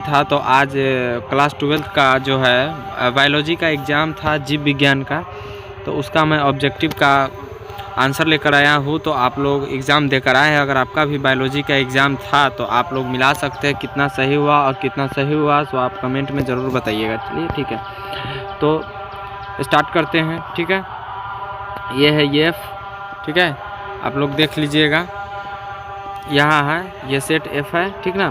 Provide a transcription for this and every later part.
था तो आज क्लास 12th का जो है बायोलॉजी का एग्ज़ाम था, जीव विज्ञान का। तो उसका मैं ऑब्जेक्टिव का आंसर लेकर आया हूँ। तो आप लोग एग्ज़ाम देकर आए हैं। अगर आपका भी बायोलॉजी का एग्ज़ाम था तो आप लोग मिला सकते हैं कितना सही हुआ और कितना सही हुआ, तो आप कमेंट में ज़रूर बताइएगा। चलिए ठीक है, तो स्टार्ट करते हैं। ठीक है, ये है ये F। ठीक है, आप लोग देख लीजिएगा, यहाँ है ये सेट F है। ठीक ना,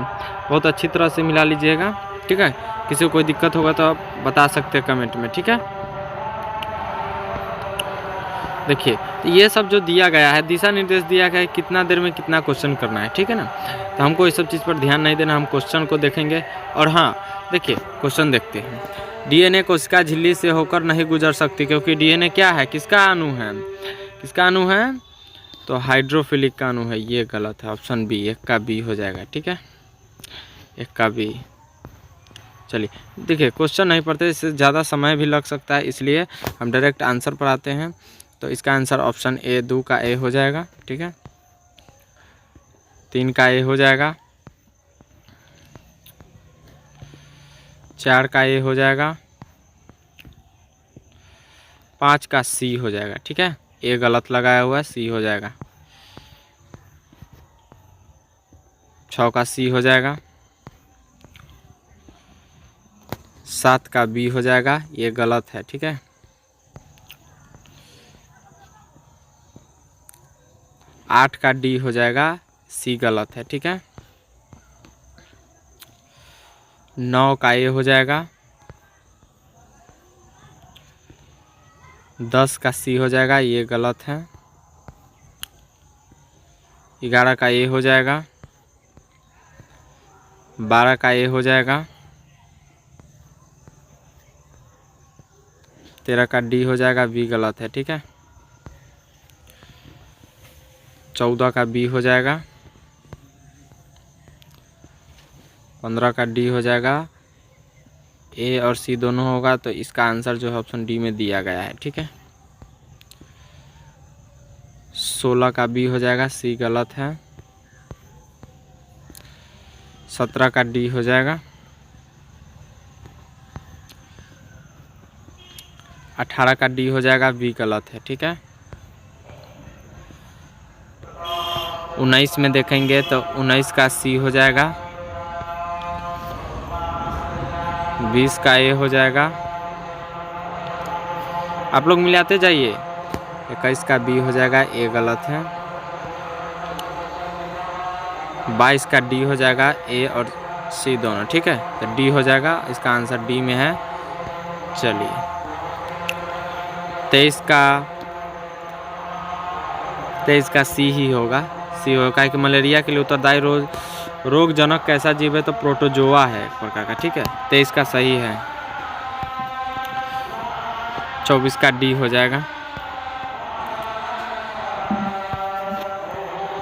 बहुत अच्छी तरह से मिला लीजिएगा। ठीक है, किसी को कोई दिक्कत होगा तो आप बता सकते हैं कमेंट में। ठीक है, देखिए तो ये सब जो दिया गया है, दिशा निर्देश दिया गया है कितना देर में कितना क्वेश्चन करना है। ठीक है ना, तो हमको इस सब चीज़ पर ध्यान नहीं देना, हम क्वेश्चन को देखेंगे। और हाँ देखिए, क्वेश्चन देखते हैं। DNA कोशिका झिल्ली से होकर नहीं गुजर सकती, क्योंकि DNA क्या है, किसका अणु है, किसका अणु है, तो हाइड्रोफिलिक का अणु है। ये गलत है, ऑप्शन बी, 1 का बी हो जाएगा। ठीक है, 1 का बी। चलिए देखिए, क्वेश्चन नहीं पढ़ते, इससे ज़्यादा समय भी लग सकता है, इसलिए हम डायरेक्ट आंसर पर आते हैं। तो इसका आंसर ऑप्शन ए, 2 का ए हो जाएगा। ठीक है, 3 का ए हो जाएगा, 4 का ए हो जाएगा, 5 का सी हो जाएगा। ठीक है, ए गलत लगाया हुआ है, सी हो जाएगा। 6 का सी हो जाएगा, 7 का बी हो जाएगा, ये गलत है। ठीक है, 8 का डी हो जाएगा, सी गलत है। ठीक है, 9 का ए हो जाएगा, 10 का सी हो जाएगा, ये गलत है। 11 का ए हो जाएगा, 12 का ए हो जाएगा, 13 का डी हो जाएगा, बी गलत है। ठीक है, 14 का बी हो जाएगा, 15 का डी हो जाएगा, ए और सी दोनों होगा, तो इसका आंसर जो है ऑप्शन डी में दिया गया है। ठीक है, 16 का बी हो जाएगा, सी गलत है। 17 का डी हो जाएगा, 18 का डी हो जाएगा, बी गलत है। ठीक है, 19 में देखेंगे तो 19 का सी हो जाएगा, 20 का ए हो जाएगा। आप लोग मिलाते जाइए। 21 का बी हो जाएगा, ए गलत है। 22 का डी हो जाएगा, ए और सी दोनों। ठीक है, तो डी हो जाएगा, इसका आंसर डी में है। चलिए 23 का सी ही होगा, सी होगा कि मलेरिया के लिए उत्तरदायी रोगजनक कैसा जीव है, तो प्रोटोजोआ है एक प्रकार का। ठीक है, 23 का सही है। 24 का डी हो जाएगा।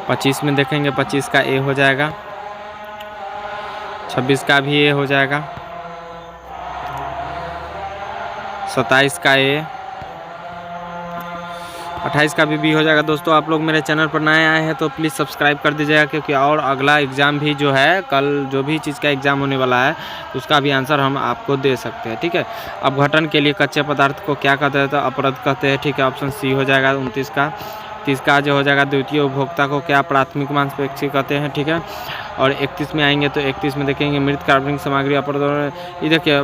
25 में देखेंगे, 25 का ए हो जाएगा, 26 का भी ए हो जाएगा, 27 का ए, 28 का भी बी हो जाएगा। दोस्तों आप लोग मेरे चैनल पर नए आए हैं तो प्लीज़ सब्सक्राइब कर दीजिएगा, क्योंकि और अगला एग्ज़ाम भी जो है, कल जो भी चीज़ का एग्ज़ाम होने वाला है उसका भी आंसर हम आपको दे सकते हैं। ठीक है, अपघटन के लिए कच्चे पदार्थ को क्या कहते हैं, तो अपरद कहते हैं। ठीक है, ऑप्शन सी हो जाएगा 29 का। 30 का जो हो जाएगा, द्वितीय उपभोक्ता को क्या प्राथमिक मांसपेशी कहते हैं। ठीक है, और 31 में आएंगे तो 31 में देखेंगे मृत कार्बनिक सामग्री अपरद, ये देखिए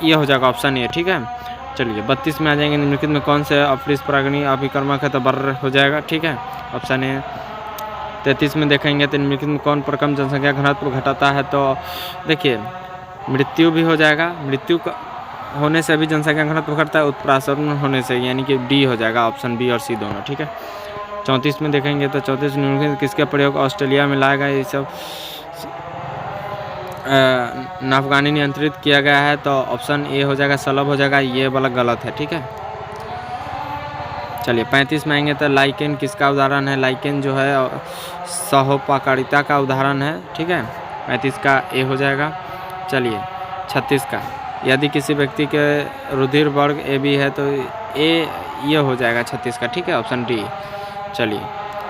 ये हो जाएगा ऑप्शन ए। ठीक है, चलिए 32 में आ जाएंगे, निम्नलिखित में कौन से अपरिस परागणी अभिकर्मक है, तो बर्र हो जाएगा। ठीक है, ऑप्शन ए। 33 में देखेंगे तो निम्नलिखित में कौन प्रकम जनसंख्या घनत्व घटाता है, तो देखिए मृत्यु भी हो जाएगा, मृत्यु होने से भी जनसंख्या घनत्व घटता है, उत्प्रासन होने से, यानी कि डी हो जाएगा, ऑप्शन बी और सी दोनों। ठीक है, 34 में देखेंगे तो 34 निम्नलिखित किसके प्रयोग ऑस्ट्रेलिया में लाया गया, ये सब नाफगानी नियंत्रित किया गया है, तो ऑप्शन ए हो जाएगा, सलब हो जाएगा, ये वाला गलत है। ठीक है, चलिए 35 में आएंगे तो लाइकेन किसका उदाहरण है, लाइकेन जो है सहोपकारिता का उदाहरण है। ठीक है, 35 का ए हो जाएगा। चलिए 36 का, यदि किसी व्यक्ति के रुधिर वर्ग ए बी है तो ए ये हो जाएगा 36 का। ठीक है, ऑप्शन डी। चलिए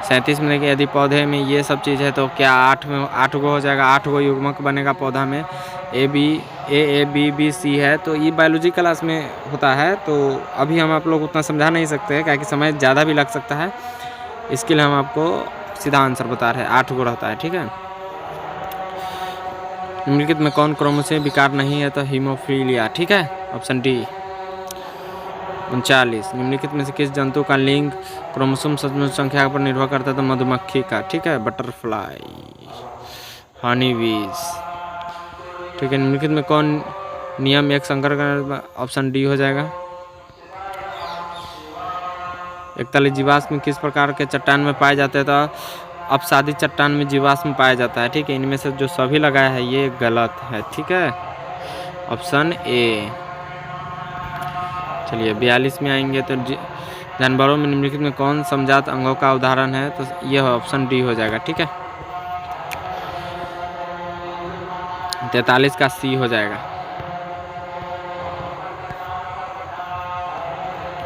37 में देखिए, यदि पौधे में ये सब चीज़ है तो क्या 8 गो हो जाएगा, 8 गो युग्मक बनेगा पौधा में, AABBC है, तो ये बायोलॉजी क्लास में होता है। तो अभी हम आप लोग उतना समझा नहीं सकते हैं, क्योंकि समय ज़्यादा भी लग सकता है। इसके लिए हम आपको सीधा आंसर बता रहे हैं, 8 गो रहता है, ठीक है। निम्नलिखित में कौन क्रोमोसोम विकार नहीं है, तो हीमोफीलिया, ठीक है, ऑप्शन डी। 39, निम्नलिखित में से किस जंतु का लिंग क्रोमोसोम संख्या पर निर्भर करता है, तो मधुमक्खी का, ठीक है, बटरफ्लाई, हनी बीज, ठीक है। निम्नलिखित में कौन नियम एक संकर का, ऑप्शन डी हो जाएगा। 41, जीवाश्म किस प्रकार के चट्टान में पाए जाते हैं, तो अपसादित चट्टान में जीवाश्म पाया जाता है, ठीक है। इनमें से जो सभी लगाया है ये गलत है, ठीक है, ऑप्शन ए। चलिए 42 में आएंगे, तो जानवरों में निम्नलिखित में कौन समजात अंगों का उदाहरण है, तो यह ऑप्शन डी हो जाएगा, ठीक है। 43 का सी हो जाएगा।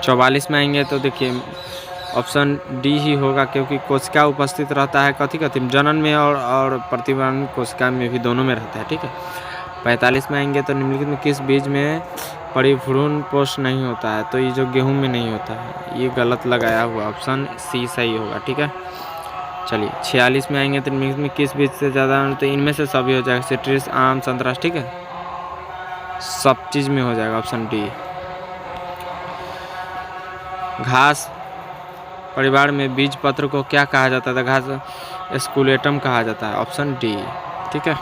44 में आएंगे, तो देखिए ऑप्शन डी ही होगा, क्योंकि कोशिका उपस्थित रहता है कथी जनन में और प्रतिवर्ण कोशिका में भी, दोनों में रहता है, ठीक है। 45 में आएंगे, तो निम्नलिखित में किस बीज में परिभ्रूण पोष नहीं होता है, तो ये जो गेहूं में नहीं होता है, ये गलत लगाया हुआ, ऑप्शन सी सही होगा, ठीक है। चलिए 46 में आएंगे, तो निम्नलिखित में किस बीज से ज़्यादा, तो इनमें से सभी हो जाएगा, सिट्रस, आम, संतरा, ठीक है, सब चीज़ में हो जाएगा, ऑप्शन डी। घास परिवार में बीज पत्र को क्या कहा जाता है, घास स्कुलेटम कहा जाता है, ऑप्शन डी, ठीक है।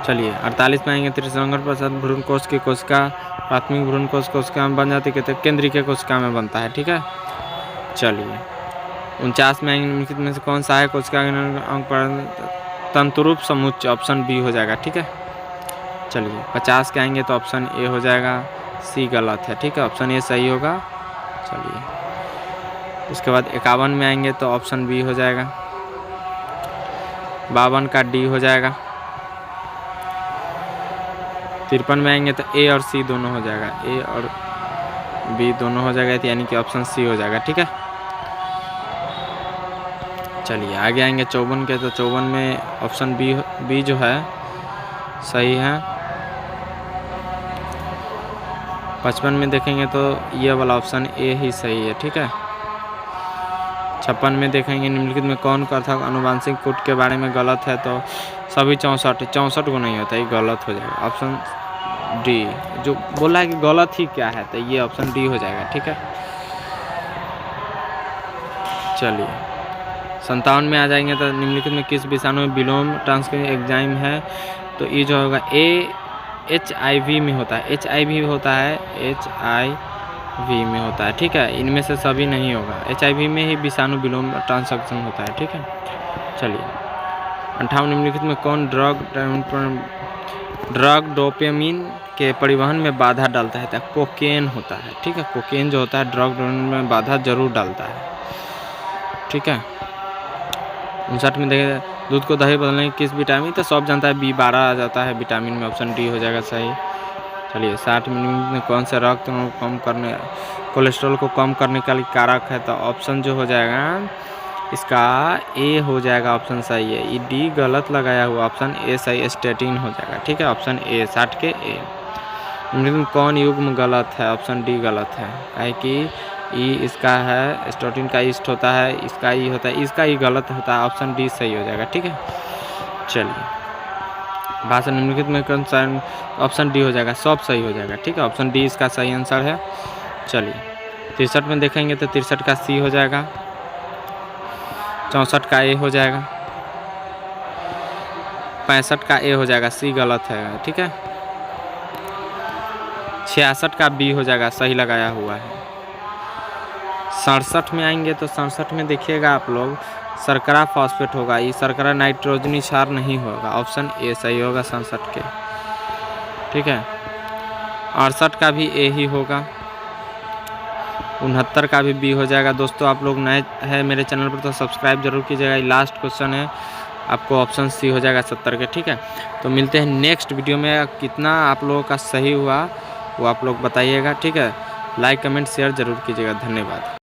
चलिए 48 में आएंगे, त्रिशंकर प्रसाद भ्रूण कोश की कोशिका प्राथमिक भ्रूण कोशिका में बन जाती है, केंद्रीय कोशिका में बनता है, ठीक है। चलिए 49 में आएंगे, निम्नलिखित में से कौन सा है कोशिका तंतुरूप समुच्चय, ऑप्शन बी हो जाएगा, ठीक है। चलिए 50 के आएंगे, तो ऑप्शन ए हो जाएगा, सी गलत है, ठीक है, ऑप्शन ए सही होगा। चलिए उसके बाद 51 में आएंगे, तो ऑप्शन बी हो जाएगा। 52 का डी हो जाएगा। 53 में आएंगे, तो ए और सी दोनों हो जाएगा, ए और बी दोनों हो जाएगा, यानी कि ऑप्शन सी हो जाएगा, ठीक है। चलिए आगे आएंगे 54 के, तो 54 में ऑप्शन बी जो है सही है। 55 में देखेंगे, तो ये वाला ऑप्शन ए ही सही है, ठीक है। 56 में देखेंगे, निम्नलिखित में कौन कथक अनुवांशिक कूट के बारे में गलत है, तो सभी 64 को नहीं होता, ये गलत हो जाएगा, ऑप्शन डी। जो बोला है कि गलत ही क्या है, तो ये ऑप्शन डी हो जाएगा, ठीक है। चलिए 57 में आ जाएंगे, तो निम्नलिखित में किस विषाणु में विलोम ट्रांसक्रिप्शन एंजाइम है, तो ये जो होगा HIV में होता है, HIV होता है, HIV में होता है, ठीक है। इनमें से सभी नहीं होगा, HIV में ही विषाणु विलोम ट्रांसक्रिप्शन होता है, ठीक है। चलिए 58 निम्नलिखित में कौन ड्रग डोपामिन के परिवहन में बाधा डालता है, तो कोकेन होता है, ठीक है। कोकेन जो होता है ड्रग में बाधा जरूर डालता है, ठीक है। 59 में देखें, दूध को दही बदलने की किस विटामिन, तो सब जानता है B12 आ जाता है विटामिन में, ऑप्शन डी हो जाएगा सही। चलिए 60 में कौन से रक्त कम करने कोलेस्ट्रॉल को कम करने का कारक है, तो ऑप्शन जो हो जाएगा इसका ए हो जाएगा, ऑप्शन सही है। ये डी गलत लगाया हुआ, ऑप्शन ए सही, स्टेटिन हो जाएगा, ठीक है, ऑप्शन ए। 60 के ए। कौन युग्म गलत है, ऑप्शन डी गलत है, काहे कि ई इसका है, स्टेटिन का ईस्ट होता है, इसका ई होता है, इसका ई गलत होता है, ऑप्शन डी सही हो जाएगा, ठीक है। चलिए भाषा निम्नलिखित में कौन सा, ऑप्शन डी हो जाएगा, सब सही हो जाएगा, ठीक है, ऑप्शन डी इसका सही आंसर है। चलिए 63 में देखेंगे, तो 63 का सी हो जाएगा। 64 का ए हो जाएगा। 65 का ए हो जाएगा, सी गलत है, ठीक है। 66 का बी हो जाएगा, सही लगाया हुआ है। 67 में आएंगे, तो 67 में देखिएगा आप लोग, शर्करा फॉस्फेट होगा, ये शर्करा नाइट्रोजनी क्षार नहीं होगा, ऑप्शन ए सही होगा 67 के, ठीक है। 68 का भी ए ही होगा। 69 का भी बी हो जाएगा। दोस्तों आप लोग नए हैं मेरे चैनल पर तो सब्सक्राइब जरूर कीजिएगा। लास्ट क्वेश्चन है, आपको ऑप्शन सी हो जाएगा 70 के, ठीक है। तो मिलते हैं नेक्स्ट वीडियो में, कितना आप लोगों का सही हुआ वो आप लोग बताइएगा, ठीक है। लाइक कमेंट शेयर जरूर कीजिएगा, धन्यवाद।